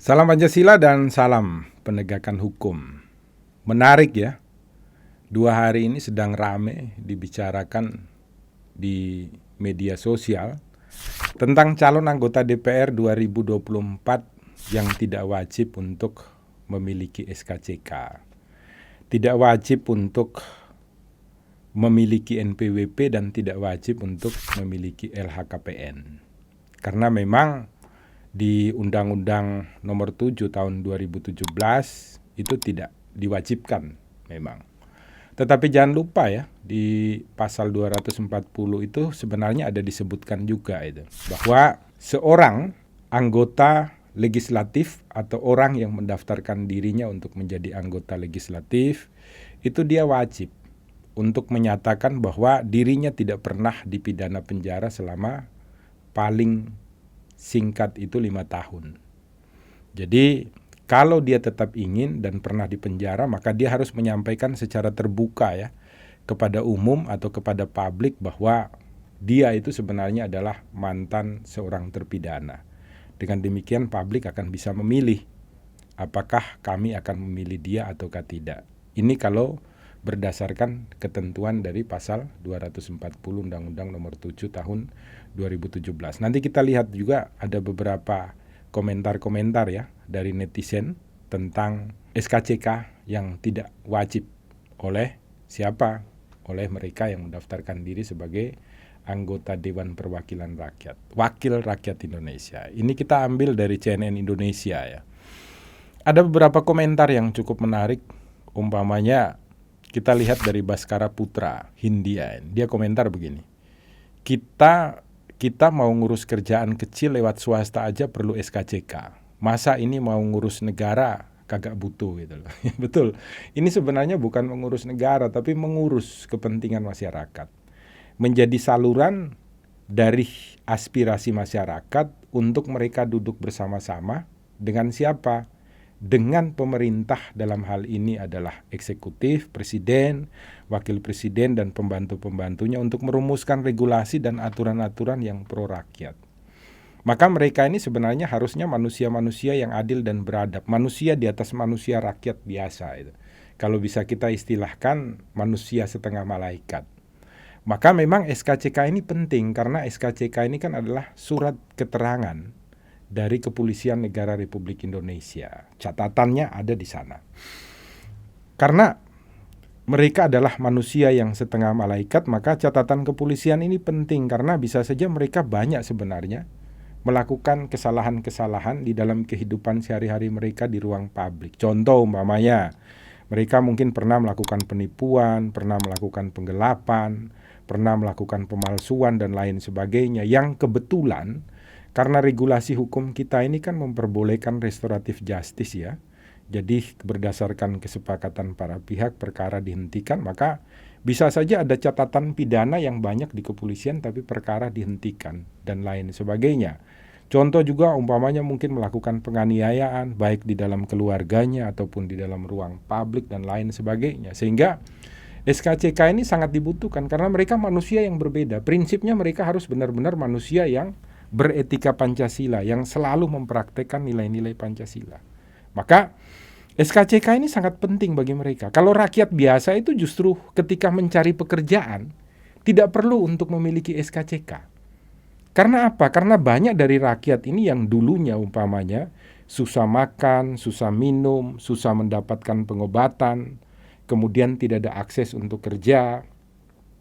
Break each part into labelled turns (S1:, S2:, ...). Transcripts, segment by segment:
S1: Salam Pancasila dan salam penegakan hukum. Menarik ya, 2 hari ini sedang rame dibicarakan di media sosial tentang calon anggota DPR 2024 yang tidak wajib untuk memiliki SKCK, tidak wajib untuk memiliki NPWP dan tidak wajib untuk memiliki LHKPN. Karena memang di Undang-Undang Nomor 7 Tahun 2017 itu tidak diwajibkan memang. Tetapi jangan lupa ya, di pasal 240 itu sebenarnya ada disebutkan juga itu, bahwa seorang anggota legislatif atau orang yang mendaftarkan dirinya untuk menjadi anggota legislatif itu dia wajib untuk menyatakan bahwa dirinya tidak pernah dipidana penjara selama paling singkat itu 5 tahun. Jadi kalau dia tetap ingin dan pernah dipenjara, maka dia harus menyampaikan secara terbuka ya kepada umum atau kepada publik bahwa dia itu sebenarnya adalah mantan seorang terpidana. Dengan demikian publik akan bisa memilih apakah kami akan memilih dia ataukah tidak. Ini kalau berdasarkan ketentuan dari pasal 240 Undang-Undang Nomor 7 Tahun 2017. Nanti kita lihat juga ada beberapa komentar-komentar ya dari netizen tentang SKCK yang tidak wajib oleh siapa? Oleh mereka yang mendaftarkan diri sebagai anggota Dewan Perwakilan Rakyat, Wakil Rakyat Indonesia. Ini kita ambil dari CNN Indonesia ya. Ada beberapa komentar yang cukup menarik, umpamanya kita lihat dari Baskara Putra Hindia. Dia komentar begini, kita mau ngurus kerjaan kecil lewat swasta aja perlu SKCK. Masa ini mau ngurus negara kagak butuh gitu loh. Betul, ini sebenarnya bukan mengurus negara tapi mengurus kepentingan masyarakat. Menjadi saluran dari aspirasi masyarakat untuk mereka duduk bersama-sama dengan siapa? Dengan pemerintah, dalam hal ini adalah eksekutif, presiden, wakil presiden, dan pembantu-pembantunya untuk merumuskan regulasi dan aturan-aturan yang pro rakyat. Maka mereka ini sebenarnya harusnya manusia-manusia yang adil dan beradab, manusia di atas manusia, rakyat biasa itu. Kalau bisa kita istilahkan manusia setengah malaikat. Maka memang SKCK ini penting karena SKCK ini kan adalah surat keterangan dari Kepolisian Negara Republik Indonesia. Catatannya ada di sana. Karena mereka adalah manusia yang setengah malaikat, maka catatan kepolisian ini penting karena bisa saja mereka banyak sebenarnya melakukan kesalahan-kesalahan di dalam kehidupan sehari-hari mereka di ruang publik. Contoh umpamanya, mereka mungkin pernah melakukan penipuan, pernah melakukan penggelapan, pernah melakukan pemalsuan dan lain sebagainya, yang kebetulan karena regulasi hukum kita ini kan memperbolehkan restoratif justice ya. Jadi berdasarkan kesepakatan para pihak perkara dihentikan, maka bisa saja ada catatan pidana yang banyak di kepolisian tapi perkara dihentikan dan lain sebagainya. Contoh juga umpamanya mungkin melakukan penganiayaan baik di dalam keluarganya ataupun di dalam ruang publik dan lain sebagainya. Sehingga SKCK ini sangat dibutuhkan karena mereka manusia yang berbeda. Prinsipnya mereka harus benar-benar manusia yang beretika Pancasila, yang selalu mempraktekkan nilai-nilai Pancasila. Maka SKCK ini sangat penting bagi mereka. Kalau rakyat biasa itu justru ketika mencari pekerjaan tidak perlu untuk memiliki SKCK. Karena apa? Karena banyak dari rakyat ini yang dulunya umpamanya susah makan, susah minum, susah mendapatkan pengobatan, kemudian tidak ada akses untuk kerja.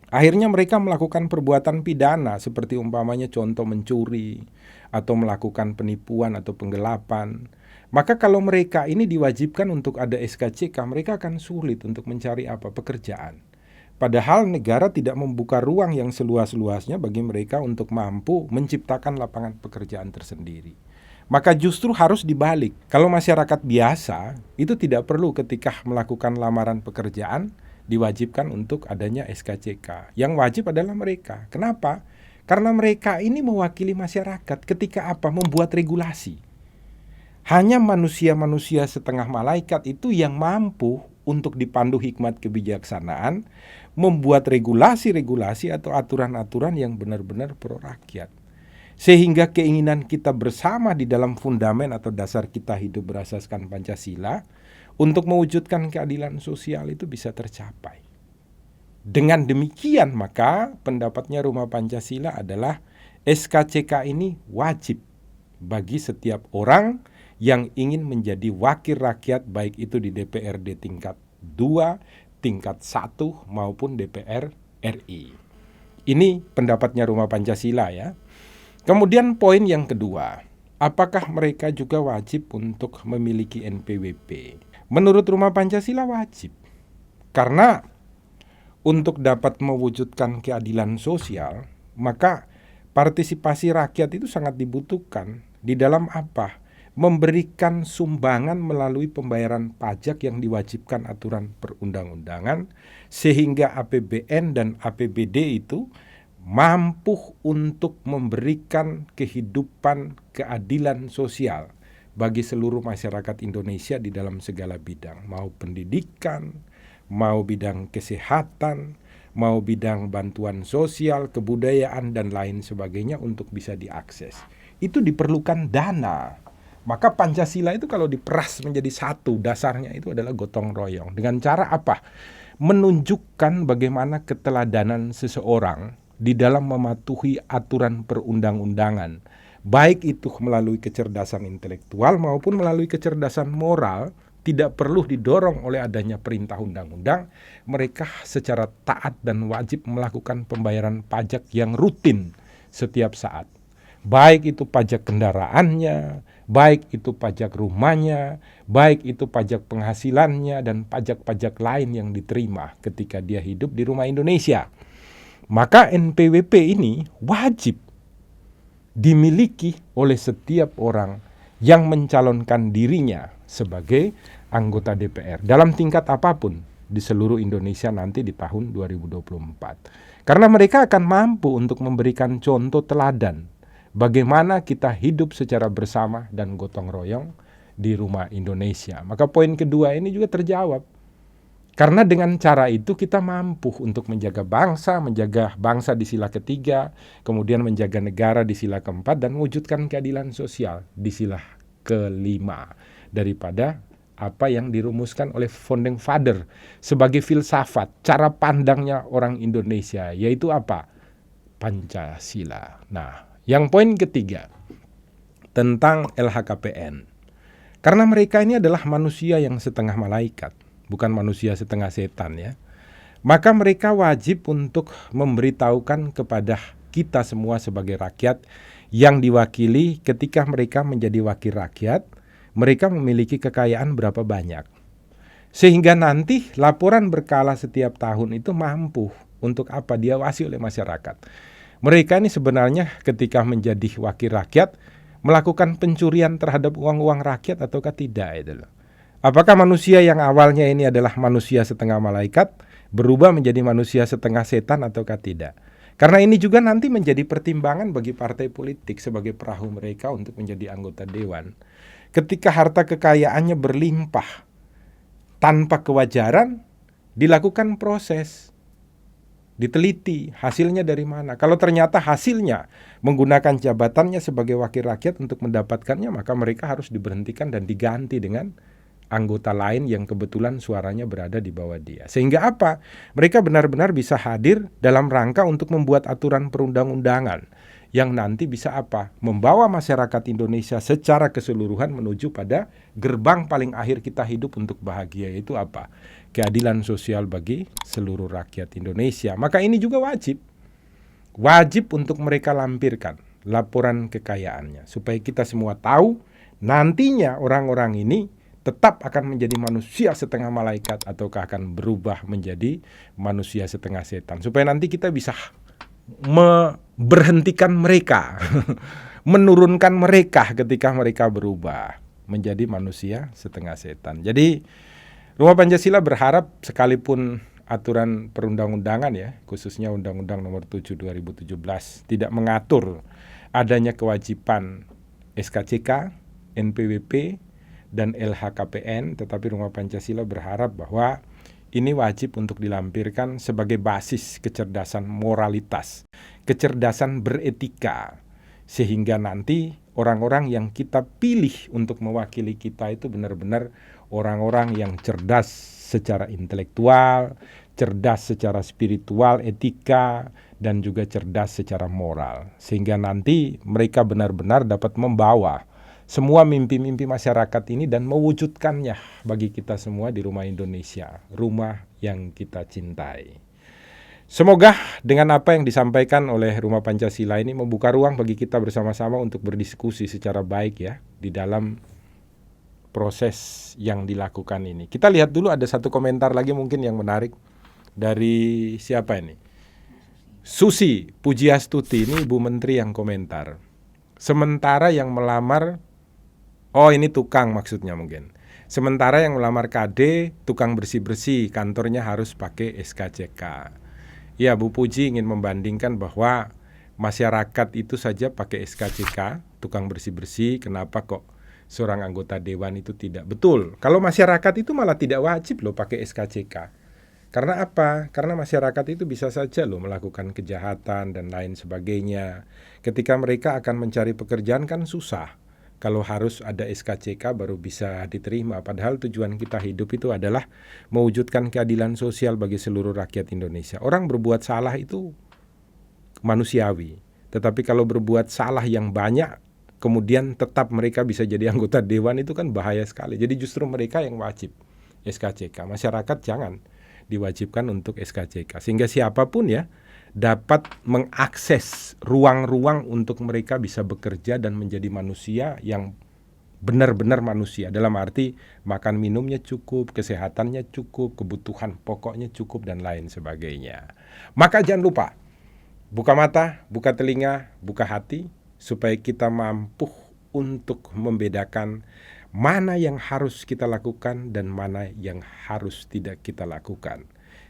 S1: Akhirnya mereka melakukan perbuatan pidana seperti umpamanya contoh mencuri atau melakukan penipuan atau penggelapan. Maka kalau mereka ini diwajibkan untuk ada SKCK, mereka akan sulit untuk mencari pekerjaan. Padahal negara tidak membuka ruang yang seluas-luasnya bagi mereka untuk mampu menciptakan lapangan pekerjaan tersendiri. Maka justru harus dibalik. Kalau masyarakat biasa itu tidak perlu ketika melakukan lamaran pekerjaan diwajibkan untuk adanya SKCK. Yang wajib adalah mereka. Kenapa? Karena mereka ini mewakili masyarakat ketika membuat regulasi. Hanya manusia-manusia setengah malaikat itu yang mampu untuk dipandu hikmat kebijaksanaan membuat regulasi-regulasi atau aturan-aturan yang benar-benar pro rakyat. Sehingga keinginan kita bersama di dalam fundamen atau dasar kita hidup berasaskan Pancasila untuk mewujudkan keadilan sosial itu bisa tercapai. Dengan demikian maka pendapatnya Rumah Pancasila adalah SKCK ini wajib bagi setiap orang yang ingin menjadi wakil rakyat, baik itu di DPRD tingkat 2, tingkat 1 maupun DPR RI. Ini pendapatnya Rumah Pancasila ya. Kemudian poin yang kedua, apakah mereka juga wajib untuk memiliki NPWP? Menurut Rumah Pancasila wajib. Karena untuk dapat mewujudkan keadilan sosial, maka partisipasi rakyat itu sangat dibutuhkan. Di dalam apa? Memberikan sumbangan melalui pembayaran pajak yang diwajibkan aturan perundang-undangan, sehingga APBN dan APBD itu mampu untuk memberikan kehidupan keadilan sosial bagi seluruh masyarakat Indonesia di dalam segala bidang, mau pendidikan, mau bidang kesehatan, mau bidang bantuan sosial, kebudayaan, dan lain sebagainya untuk bisa diakses. Itu diperlukan dana. Maka Pancasila itu kalau diperas menjadi satu, dasarnya itu adalah gotong royong. Dengan cara apa? Menunjukkan bagaimana keteladanan seseorang di dalam mematuhi aturan perundang-undangan, baik itu melalui kecerdasan intelektual maupun melalui kecerdasan moral. Tidak perlu didorong oleh adanya perintah undang-undang, mereka secara taat dan wajib melakukan pembayaran pajak yang rutin setiap saat. Baik itu pajak kendaraannya, baik itu pajak rumahnya, baik itu pajak penghasilannya, dan pajak-pajak lain yang diterima ketika dia hidup di rumah Indonesia. Maka NPWP ini wajib dimiliki oleh setiap orang yang mencalonkan dirinya sebagai anggota DPR dalam tingkat apapun di seluruh Indonesia nanti di tahun 2024. Karena mereka akan mampu untuk memberikan contoh teladan bagaimana kita hidup secara bersama dan gotong royong di rumah Indonesia. Maka poin kedua ini juga terjawab. Karena dengan cara itu kita mampu untuk menjaga bangsa di sila ketiga, kemudian menjaga negara di sila keempat, dan mewujudkan keadilan sosial di sila kelima daripada apa yang dirumuskan oleh Founding Father sebagai filsafat, cara pandangnya orang Indonesia, yaitu apa? Pancasila. Nah, yang poin ketiga tentang LHKPN. Karena mereka ini adalah manusia yang setengah malaikat, bukan manusia setengah setan ya. Maka mereka wajib untuk memberitahukan kepada kita semua sebagai rakyat yang diwakili, ketika mereka menjadi wakil rakyat, mereka memiliki kekayaan berapa banyak. Sehingga nanti laporan berkala setiap tahun itu mampu untuk apa? Diawasi oleh masyarakat. Mereka ini sebenarnya ketika menjadi wakil rakyat melakukan pencurian terhadap uang-uang rakyat ataukah tidak itu loh. Apakah manusia yang awalnya ini adalah manusia setengah malaikat berubah menjadi manusia setengah setan ataukah tidak? Karena ini juga nanti menjadi pertimbangan bagi partai politik sebagai perahu mereka untuk menjadi anggota dewan. Ketika harta kekayaannya berlimpah tanpa kewajaran, dilakukan proses, diteliti hasilnya dari mana. Kalau ternyata hasilnya menggunakan jabatannya sebagai wakil rakyat untuk mendapatkannya, maka mereka harus diberhentikan dan diganti dengan anggota lain yang kebetulan suaranya berada di bawah dia. Sehingga apa? Mereka benar-benar bisa hadir dalam rangka untuk membuat aturan perundang-undangan yang nanti bisa apa? Membawa masyarakat Indonesia secara keseluruhan menuju pada gerbang paling akhir kita hidup untuk bahagia, yaitu apa? Keadilan sosial bagi seluruh rakyat Indonesia. Maka ini juga wajib untuk mereka lampirkan laporan kekayaannya, supaya kita semua tahu nantinya orang-orang ini tetap akan menjadi manusia setengah malaikat ataukah akan berubah menjadi manusia setengah setan, supaya nanti kita bisa memberhentikan mereka menurunkan mereka ketika mereka berubah menjadi manusia setengah setan. Jadi Rumah Pancasila berharap sekalipun aturan perundang-undangan ya, khususnya Undang-Undang Nomor 7 2017 tidak mengatur adanya kewajiban SKCK, NPWP, dan LHKPN, tetapi Rumah Pancasila berharap bahwa ini wajib untuk dilampirkan sebagai basis kecerdasan moralitas, kecerdasan beretika, Sehingga nanti orang-orang yang kita pilih untuk mewakili kita itu benar-benar orang-orang yang cerdas secara intelektual, cerdas secara spiritual, etika, dan juga cerdas secara moral. Sehingga nanti mereka benar-benar dapat membawa semua mimpi-mimpi masyarakat ini dan mewujudkannya bagi kita semua di rumah Indonesia, rumah yang kita cintai. Semoga dengan apa yang disampaikan oleh Rumah Pancasila ini membuka ruang bagi kita bersama-sama untuk berdiskusi secara baik ya di dalam proses yang dilakukan ini. Kita lihat dulu, ada satu komentar lagi mungkin yang menarik dari siapa ini? Susi Pujiastuti, ini Ibu Menteri yang komentar. Sementara yang melamar, oh ini tukang maksudnya mungkin. Sementara yang melamar KD, tukang bersih-bersih, kantornya harus pakai SKCK. Ya, Bu Puji ingin membandingkan bahwa masyarakat itu saja pakai SKCK, tukang bersih-bersih, kenapa kok seorang anggota dewan itu tidak? Betul, kalau masyarakat itu malah tidak wajib loh pakai SKCK. Karena apa? Karena masyarakat itu bisa saja loh melakukan kejahatan dan lain sebagainya. Ketika mereka akan mencari pekerjaan kan susah. Kalau harus ada SKCK baru bisa diterima. Padahal tujuan kita hidup itu adalah mewujudkan keadilan sosial bagi seluruh rakyat Indonesia. Orang berbuat salah itu manusiawi. Tetapi kalau berbuat salah yang banyak, kemudian tetap mereka bisa jadi anggota dewan, itu kan bahaya sekali. Jadi justru mereka yang wajib SKCK. Masyarakat jangan diwajibkan untuk SKCK. Sehingga siapapun ya dapat mengakses ruang-ruang untuk mereka bisa bekerja dan menjadi manusia yang benar-benar manusia. Dalam arti makan minumnya cukup, kesehatannya cukup, kebutuhan pokoknya cukup, dan lain sebagainya. Maka jangan lupa, buka mata, buka telinga, buka hati, supaya kita mampu untuk membedakan mana yang harus kita lakukan dan mana yang harus tidak kita lakukan.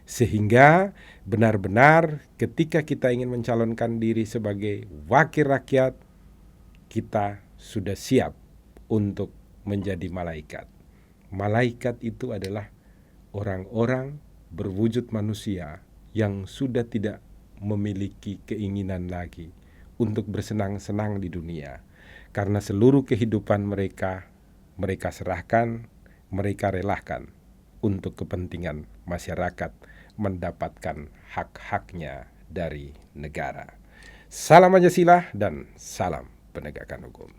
S1: Sehingga benar-benar ketika kita ingin mencalonkan diri sebagai wakil rakyat, kita sudah siap untuk menjadi malaikat. Malaikat itu adalah orang-orang berwujud manusia yang sudah tidak memiliki keinginan lagi untuk bersenang-senang di dunia. Karena seluruh kehidupan mereka serahkan, mereka relakan untuk kepentingan masyarakat, mendapatkan hak-haknya dari negara. Salam Pancasila dan salam penegakan hukum.